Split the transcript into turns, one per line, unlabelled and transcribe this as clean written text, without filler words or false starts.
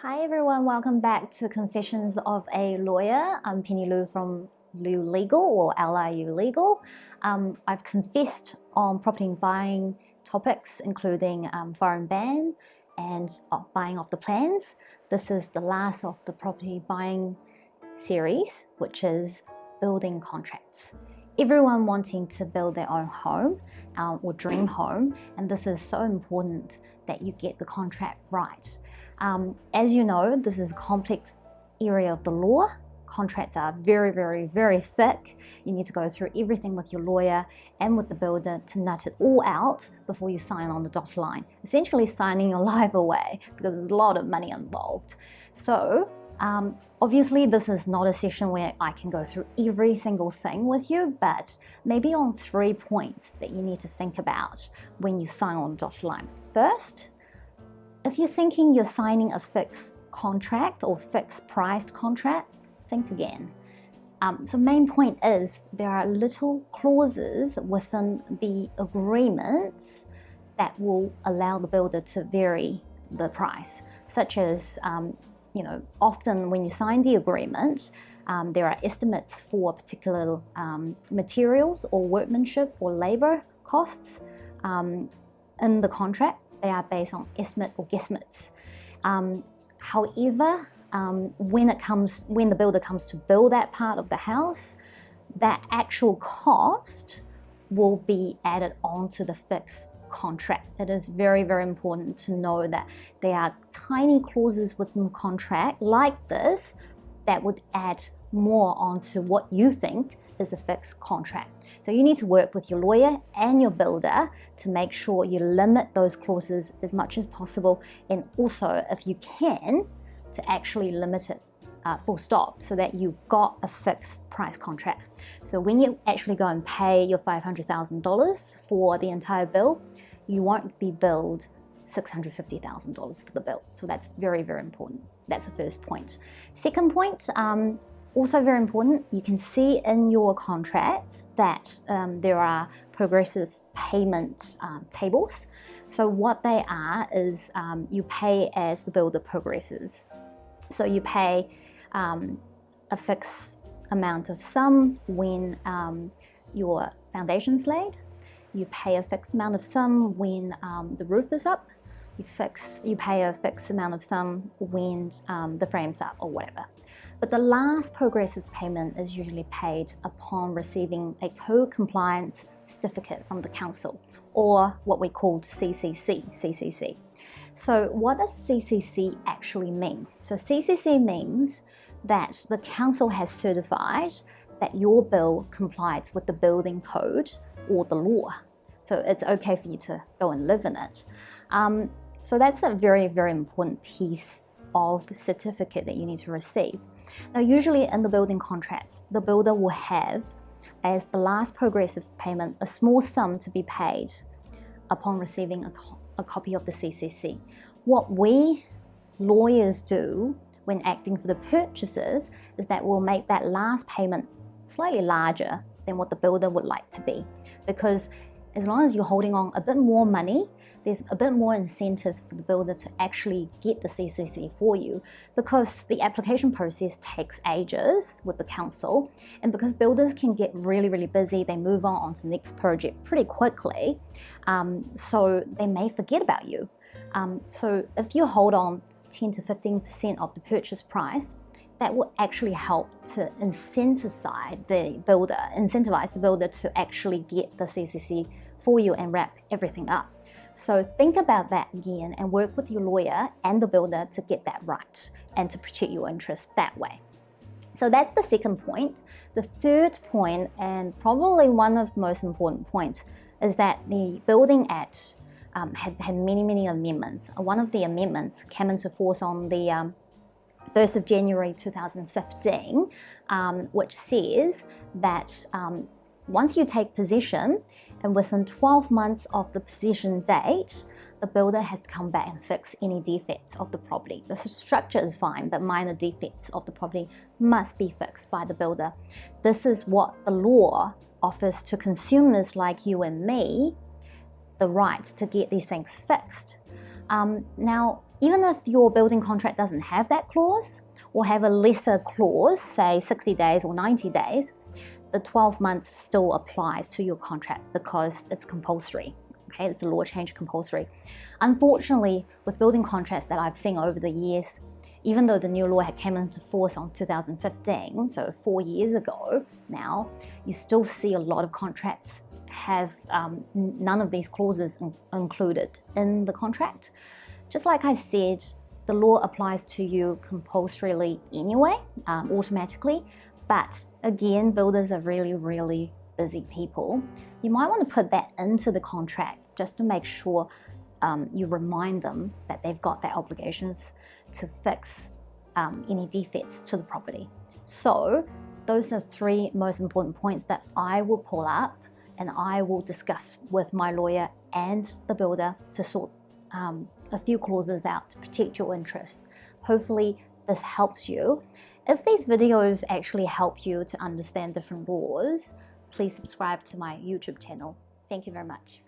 Hi everyone, welcome back to Confessions of a Lawyer. I'm Penny Liu from Liu Legal or L.I.U Legal. I've confessed on property buying topics including foreign ban and buying off the plans. This is the last of the property buying series, which is building contracts. Everyone wanting to build their own home or dream home, and this is so important that you get the contract right. As you know, this is a complex area of the law. Contracts are very thick. You need to go through everything with your lawyer and with the builder to nut it all out before you sign on the dotted line. Essentially signing your life away because there's a lot of money involved. So obviously this is not a session where I can go through every single thing with you, but maybe on 3 points that you need to think about when you sign on the dotted line. First, if you're thinking you're signing a fixed contract or fixed price contract, think again. So main point is there are little clauses within the agreements that will allow the builder to vary the price, such as often when you sign the agreement, there are estimates for particular materials or workmanship or labor costs in the contract. They are based on estimate or guesstimates. However, when the builder comes to build that part of the house, that actual cost will be added onto the fixed contract. It is very important to know that there are tiny clauses within the contract like this that would add more onto what you think is a fixed contract. So you need to work with your lawyer and your builder to make sure you limit those clauses as much as possible, and also, if you can, to actually limit it full stop so that you've got a fixed price contract. So when you actually go and pay your $500,000 for the entire bill, you won't be billed $650,000 for the bill. So that's very important. That's the first point. Second point, also very important, you can see in your contracts that there are progressive payment tables. So what they are is you pay as the builder progresses. So you pay a fixed amount of sum when your foundation's laid. You pay a fixed amount of sum when the roof is up. You pay a fixed amount of sum when the frame's up or whatever. But the last progressive payment is usually paid upon receiving a co-compliance certificate from the council, or what we call CCC. So what does CCC actually mean? So CCC means that the council has certified that your bill complies with the building code or the law. So it's okay for you to go and live in it. So that's a very important piece of the certificate that you need to receive. Now usually in the building contracts, the builder will have as the last progressive payment a small sum to be paid upon receiving a copy of the CCC. What we lawyers do when acting for the purchasers is that we'll make that last payment slightly larger than what the builder would like to be, because as long as you're holding on a bit more money, there's a bit more incentive for the builder to actually get the CCC for you, because the application process takes ages with the council, and because builders can get really busy, they move on to the next project pretty quickly, so they may forget about you. So if you hold on 10 to 15% of the purchase price, that will actually help to incentivize the builder to actually get the CCC for you and wrap everything up. So think about that again and work with your lawyer and the builder to get that right and to protect your interests that way. So that's the second point. The third point, and probably one of the most important points, is that the Building Act had many amendments. One of the amendments came into force on the 1st of January 2015, which says that once you take possession, and within 12 months of the possession date, the builder has to come back and fix any defects of the property. The structure is fine, but minor defects of the property must be fixed by the builder. This is what the law offers to consumers like you and me, the right to get these things fixed. Now, Even if your building contract doesn't have that clause or have a lesser clause, say 60 days or 90 days, the 12 months still applies to your contract because it's compulsory. Okay, it's a law change compulsory. Unfortunately, with building contracts that I've seen over the years, even though the new law had came into force on 2015, so 4 years ago now, you still see a lot of contracts have none of these clauses included in the contract. Just like I said, the law applies to you compulsorily anyway, automatically, but again, builders are really, really busy people. You might want to put that into the contract just to make sure you remind them that they've got their obligations to fix any defects to the property. So those are 3 most important points that I will pull up and I will discuss with my lawyer and the builder to sort a few clauses out to protect your interests. Hopefully this helps you. If these videos actually help you to understand different laws, please subscribe to my YouTube channel. Thank you very much.